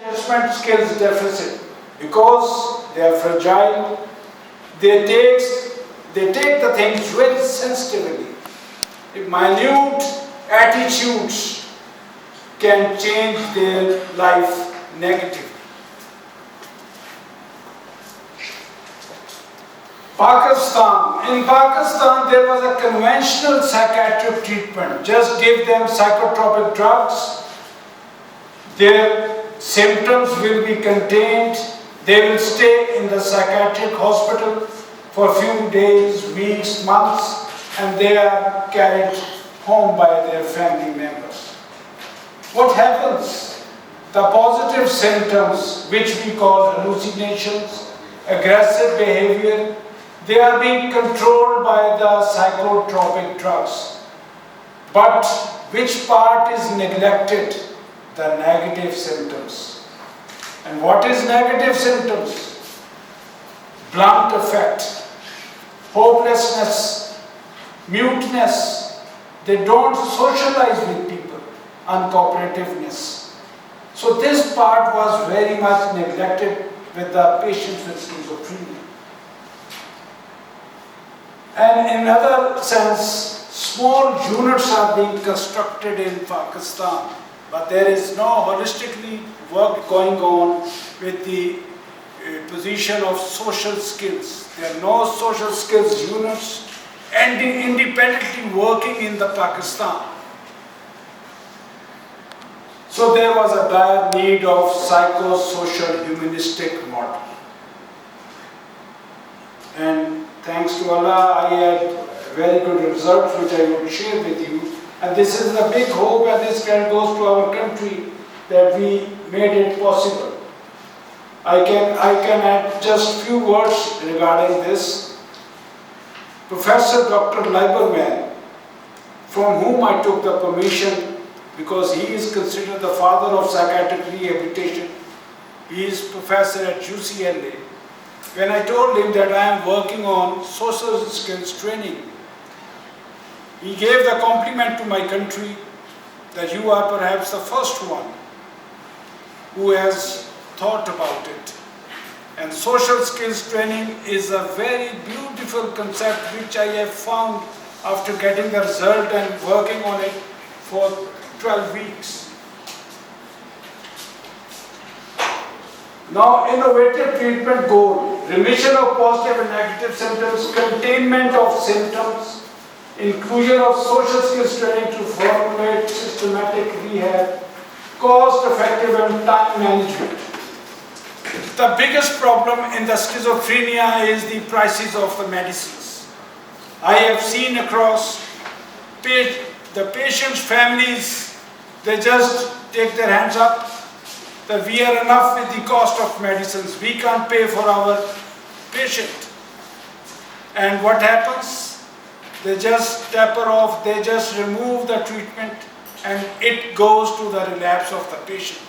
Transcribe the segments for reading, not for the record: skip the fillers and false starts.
Adjustment skills deficit, because they are fragile, they take the things very sensitively. Minute attitudes can change their life negatively. Pakistan. In Pakistan, there was a conventional psychiatric treatment. Just give them psychotropic drugs. Their symptoms will be contained. They will stay in the psychiatric hospital for a few days, weeks, months, and they are carried home by their family members. What happens? The positive symptoms, which we call hallucinations, aggressive behavior, they are being controlled by the psychotropic drugs. But which part is neglected? The negative symptoms. And what is negative symptoms? Blunt affect, hopelessness, muteness. They don't socialize with people, uncooperativeness. So this part was very much neglected with the patients with schizophrenia. And in another sense, small units are being constructed in Pakistan, but there is no holistically work going on with the position of social skills. There are no social skills units and independently working in the Pakistan. So there was a dire need of psychosocial humanistic model. And thanks to Allah, I had very good results which I will share with you. And this is a big hope, and this goes to our country that we made it possible. I can add just few words regarding this. Professor Dr. Lieberman, from whom I took the permission, because he is considered the father of psychiatric rehabilitation. He is professor at UCLA. When I told him that I am working on social skills training, he gave the compliment to my country that you are perhaps the first one who has thought about it. And social skills training is a very beautiful concept which I have found after getting the result and working on it for 12 weeks. Now, innovative treatment goal: remission of positive and negative symptoms, containment of symptoms, inclusion of social skills training to formulate systematic rehab, cost-effective and time management. The biggest problem in the schizophrenia is the prices of the medicines. I have seen across the patients' families, they just take their hands up that we are enough with the cost of medicines. We can't pay for our patient. And what happens? They just taper off, they just remove the treatment, and it goes to the relapse of the patient.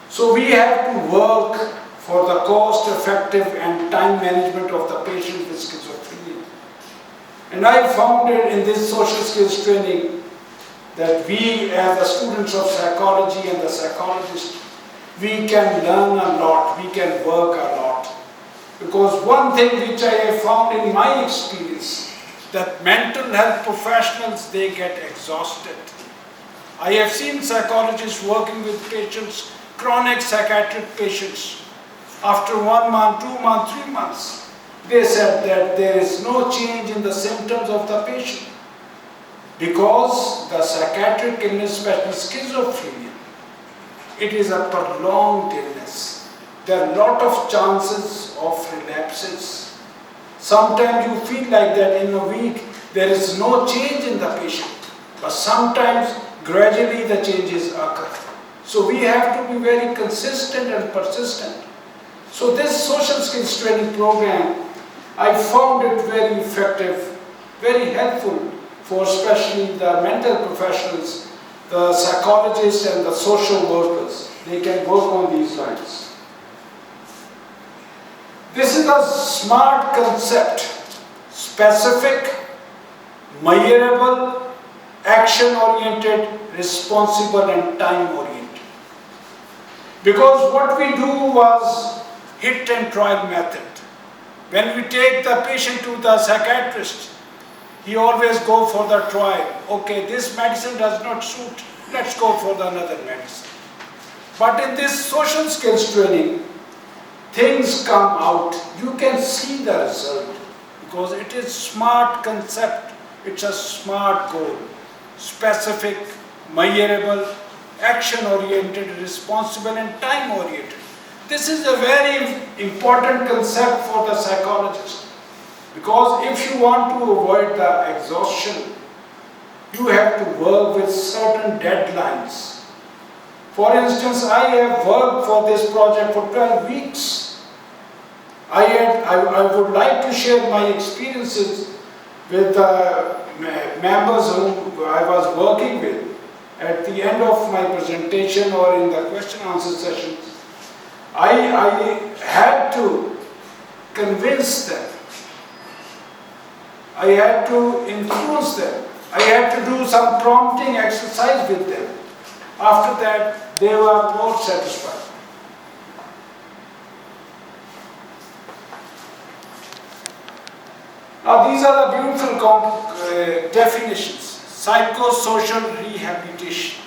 So we have to work for the cost-effective and time management of the patient with schizophrenia. And I found it in this social skills training that we, as the students of psychology and the psychologists, we can learn a lot, we can work a lot. Because one thing which I have found in my experience, that mental health professionals, they get exhausted. I have seen psychologists working with patients, chronic psychiatric patients. After 1 month, 2 months, 3 months, they said that there is no change in the symptoms of the patient. Because the psychiatric illness, especially schizophrenia, it is a prolonged illness. There are a lot of chances of relapses. Sometimes you feel like that in a week there is no change in the patient, but sometimes gradually the changes occur. So we have to be very consistent and persistent. So this social skills training program, I found it very effective, very helpful for especially the mental professionals, the psychologists and the social workers. They can work on these lines. This is a SMART concept: specific, measurable, action-oriented, responsible and time-oriented. Because what we do was hit and trial method. When we take the patient to the psychiatrist, he always go for the trial. Okay, this medicine does not suit, let's go for the another medicine. But in this social skills training, things come out. You can see the result because it is smart concept. It's a smart goal, specific, measurable, action-oriented, responsible and time-oriented. This is a very important concept for the psychologist because if you want to avoid the exhaustion, you have to work with certain deadlines. For instance, I have worked for this project for 12 weeks. I would like to share my experiences with the members whom I was working with at the end of my presentation or in the question answer sessions. I had to convince them. I had to influence them. I had to do some prompting exercise with them. After that, they were more satisfied. Now these are the beautiful definitions. Psychosocial rehabilitation.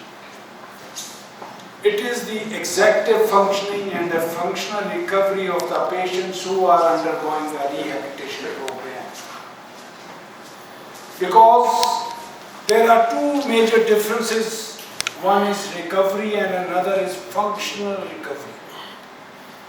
It is the executive functioning and the functional recovery of the patients who are undergoing the rehabilitation program. Because there are two major differences. One is recovery and another is functional recovery.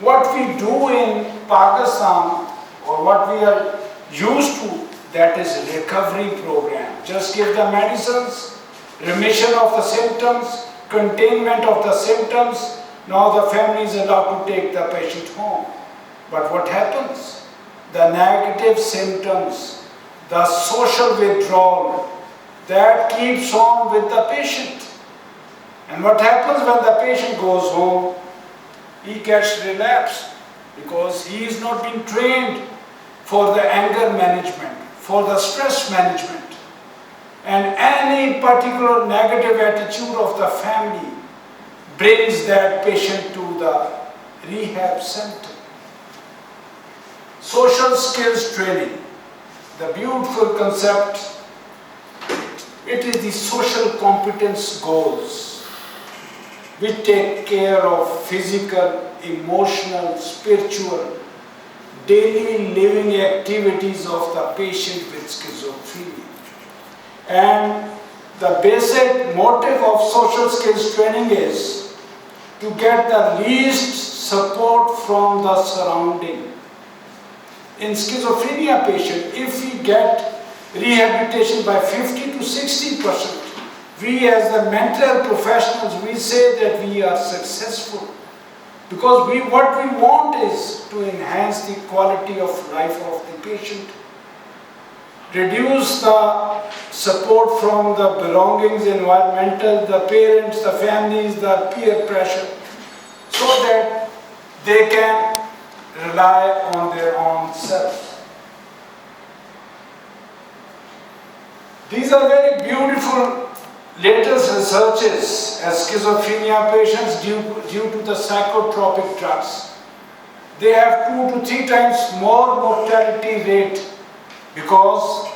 What we do in Pakistan, or what we are used to, that is recovery program. Just give the medicines, remission of the symptoms, containment of the symptoms. Now the family is allowed to take the patient home. But what happens? The negative symptoms, the social withdrawal, that keeps on with the patient. And what happens when the patient goes home? He gets relapsed because he is not being trained for the anger management, for the stress management. And any particular negative attitude of the family brings that patient to the rehab center. Social skills training, the beautiful concept, it is the social competence goals which take care of physical, emotional, spiritual, daily living activities of the patient with schizophrenia. And the basic motive of social skills training is to get the least support from the surrounding. In schizophrenia patient, if we get rehabilitation by 50 to 60%, we as the mental professionals, we say that we are successful. Because what we want is to enhance the quality of life of the patient, reduce the support from the belongings, environmental, the parents, the families, the peer pressure, so that they can rely on their own self. These are very beautiful latest researches as schizophrenia patients due to the psychotropic drugs. They have 2 to 3 times more mortality rate because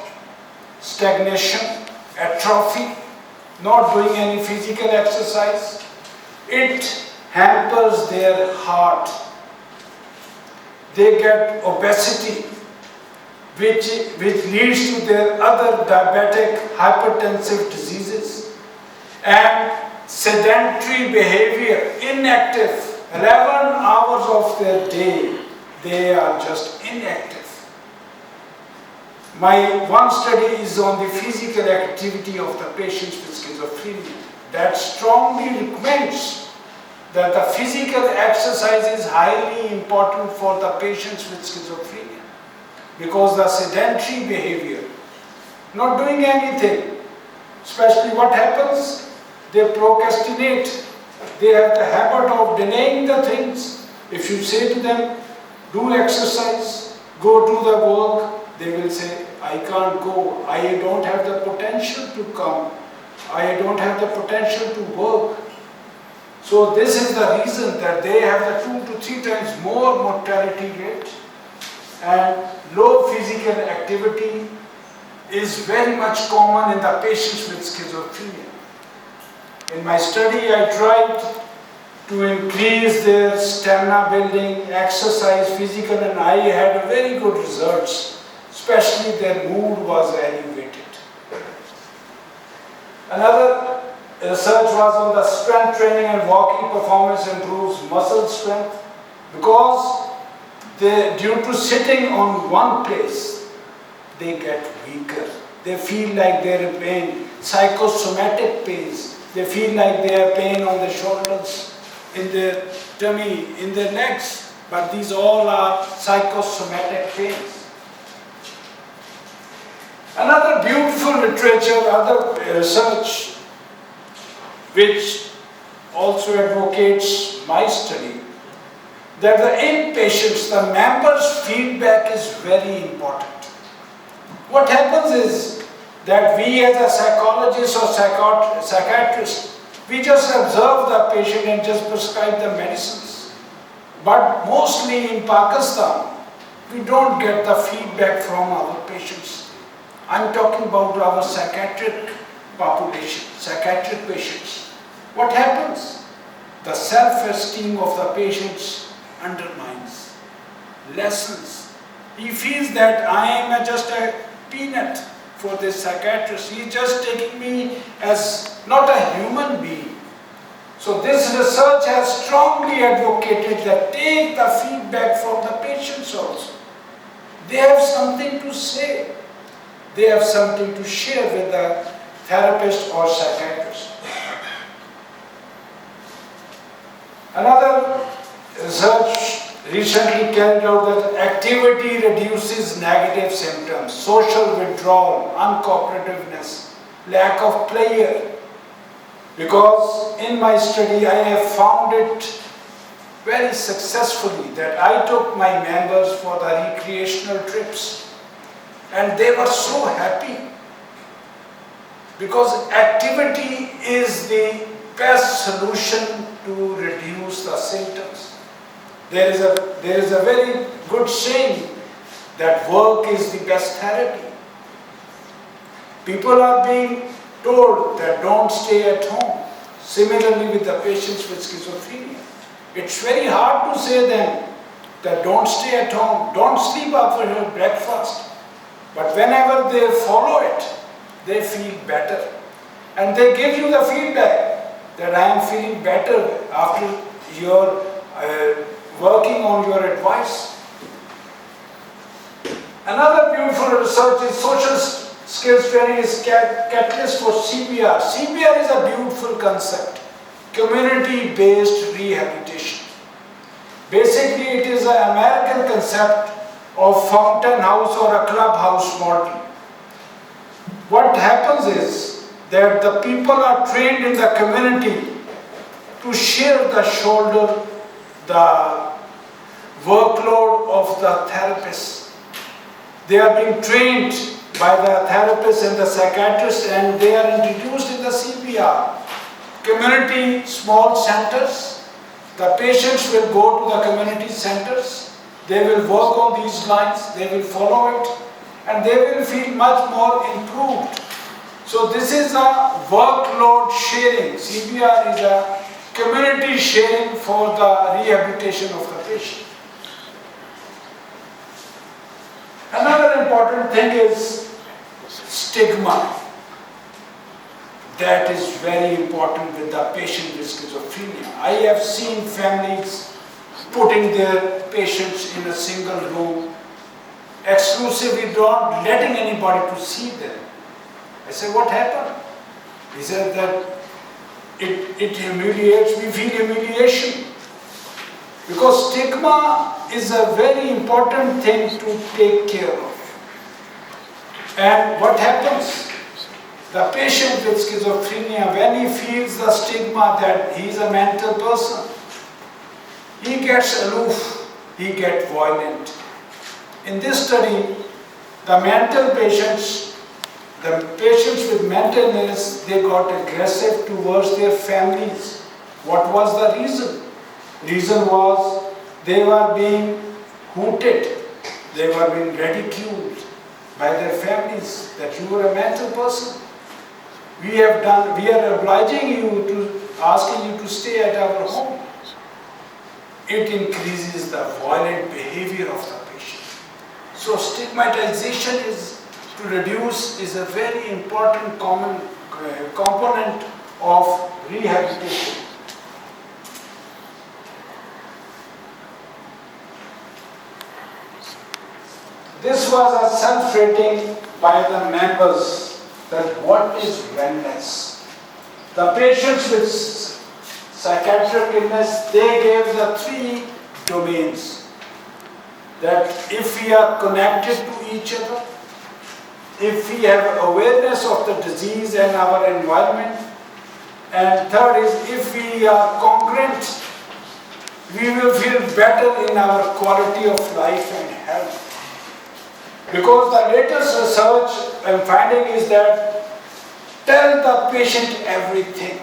stagnation, atrophy, not doing any physical exercise, it hampers their heart. They get obesity, which leads to their other diabetic, hypertensive diseases. And sedentary behavior, inactive, 11 hours of their day, they are just inactive. My one study is on the physical activity of the patients with schizophrenia that strongly recommends that the physical exercise is highly important for the patients with schizophrenia because the sedentary behavior, not doing anything, especially what happens? They procrastinate. They have the habit of delaying the things. If you say to them, do exercise, go do the work, they will say, I can't go. I don't have the potential to come. I don't have the potential to work. So this is the reason that they have the 2 to 3 times more mortality rate, and low physical activity is very much common in the patients with schizophrenia. In my study, I tried to increase their stamina building, exercise, physical, and I had very good results, especially their mood was elevated. Another research was on the strength training and walking performance improves muscle strength, because due to sitting on one place, they get weaker. They feel like they're in pain, psychosomatic pains. They feel like they have pain on their shoulders, in their tummy, in their legs, but these all are psychosomatic pains. Another beautiful literature, other research, which also advocates my study, that the inpatients, the members' feedback is very important. What happens is that we as a psychologist or psychiatrist, we just observe the patient and just prescribe the medicines. But mostly in Pakistan, we don't get the feedback from our patients. I'm talking about our psychiatric population, psychiatric patients. What happens? The self-esteem of the patients undermines, lessens. He feels that I am just a peanut for this psychiatrist. He is just taking me as not a human being. So this research has strongly advocated that take the feedback from the patients also. They have something to say. They have something to share with the therapist or psychiatrist. Another research recently carried out that activity reduces negative symptoms, social withdrawal, uncooperativeness, lack of pleasure. Because in my study I have found it very successfully that I took my members for the recreational trips and they were so happy, because activity is the best solution to reduce the symptoms. There is a very good saying that work is the best therapy. People are being told that don't stay at home. Similarly with the patients with schizophrenia. It's very hard to say them that don't stay at home, don't sleep after your breakfast. But whenever they follow it, they feel better. And they give you the feedback that I am feeling better after your working on your advice. Another beautiful research is social skills training is catalyst for CBR. CBR is a beautiful concept, community-based rehabilitation. Basically, it is an American concept of fountain house or a clubhouse model. What happens is that the people are trained in the community to share the shoulder, the workload of the therapist. They are being trained by the therapist and the psychiatrist, and they are introduced in the CBR. Community small centers. The patients will go to the community centers. They will work on these lines. They will follow it, and they will feel much more improved. So this is a workload sharing. CBR is a community sharing for the rehabilitation of the patient. Another important thing is stigma. That is very important with the patient with schizophrenia. I have seen families putting their patients in a single room, exclusively not letting anybody to see them. I said, what happened? He said that it humiliates, we feel humiliation. Because stigma is a very important thing to take care of. And what happens? The patient with schizophrenia, when he feels the stigma that he is a mental person, he gets aloof, he gets violent. In this study, the mental patients, the patients with mental illness, they got aggressive towards their families. What was the reason? Reason was they were being hooted, they were being ridiculed by their families that you are a mental person. We are obliging you to, asking you to stay at our home. It increases the violent behavior of the patient. So stigmatization to reduce is a very important common component of rehabilitation. This was a self-rating by the members that what is wellness. The patients with psychiatric illness, they gave the 3 domains. That if we are connected to each other, if we have awareness of the disease and our environment, and third is if we are congruent, we will feel better in our quality of life and health. Because the latest research and finding is that tell the patient everything.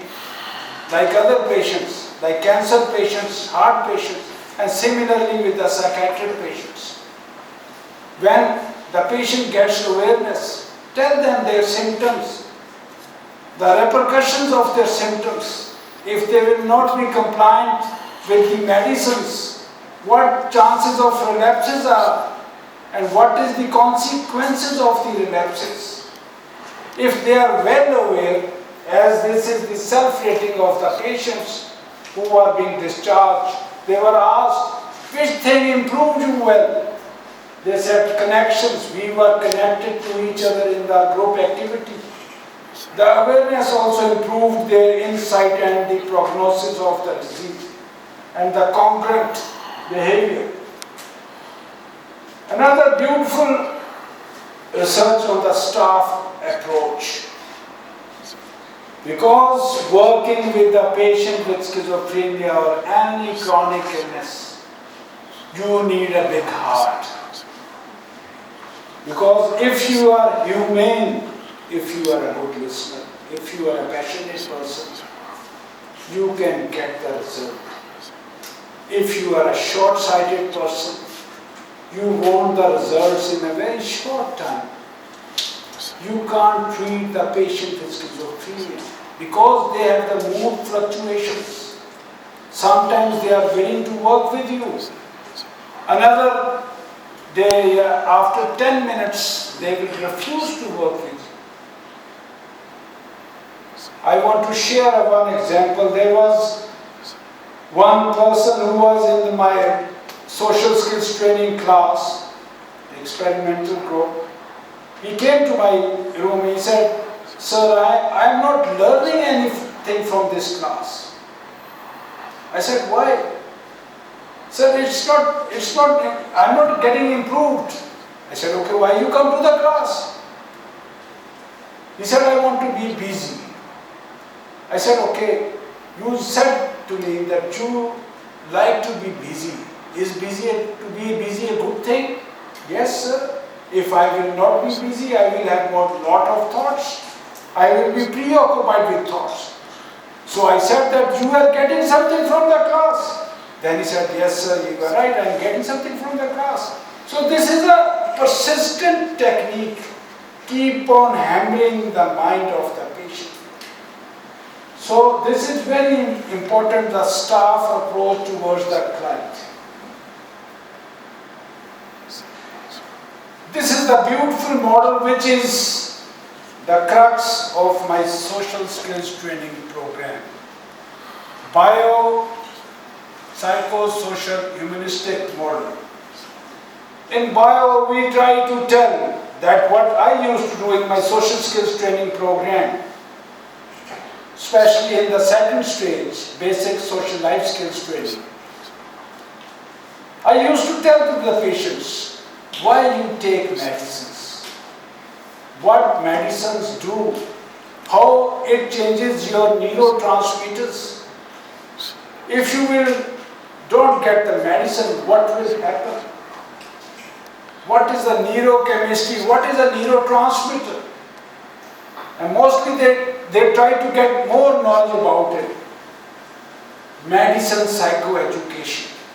Like other patients, like cancer patients, heart patients, and similarly with the psychiatric patients. When the patient gets awareness, tell them their symptoms, the repercussions of their symptoms. If they will not be compliant with the medicines, what chances of relapses are, and what is the consequences of the relapses. If they are well aware, as this is the self-rating of the patients who are being discharged, they were asked, which thing improved you well? They said connections. We were connected to each other in the group activity. The awareness also improved their insight and the prognosis of the disease and the congruent behavior. Another beautiful research on the staff approach. Because working with a patient with schizophrenia or any chronic illness, you need a big heart. Because if you are humane, if you are a good listener, if you are a passionate person, you can get the result. If you are a short-sighted person, you want the results in a very short time. You can't treat the patient with schizophrenia because they have the mood fluctuations. Sometimes they are willing to work with you. Another day, after 10 minutes, they will refuse to work with you. I want to share one example. There was one person who was in my social skills training class, the experimental group. He came to my room. He said, "Sir, I am not learning anything from this class." I said, "Why?" "Sir, I'm not getting improved." I said, "Okay, why you come to the class?" He said, "I want to be busy." I said, "Okay, you said to me that you like to be busy. Is to be busy a good thing?" "Yes, sir. If I will not be busy, I will have lot of thoughts. I will be preoccupied with thoughts." So I said that you are getting something from the class. Then he said, "Yes, sir, you are right. I am getting something from the class." So this is a persistent technique. Keep on hammering the mind of the patient. So this is very important, the staff approach towards the client. This is the beautiful model which is the crux of my social skills training program. Psychosocial humanistic model. In bio, we try to tell that what I used to do in my social skills training program, especially in the second stage, basic social life skills training. I used to tell to the patients, why you take medicines, what medicines do, how it changes your neurotransmitters. If you don't get the medicine, what will happen? What is the neurochemistry? What is a neurotransmitter? And mostly they try to get more knowledge about it. medicine psychoeducation.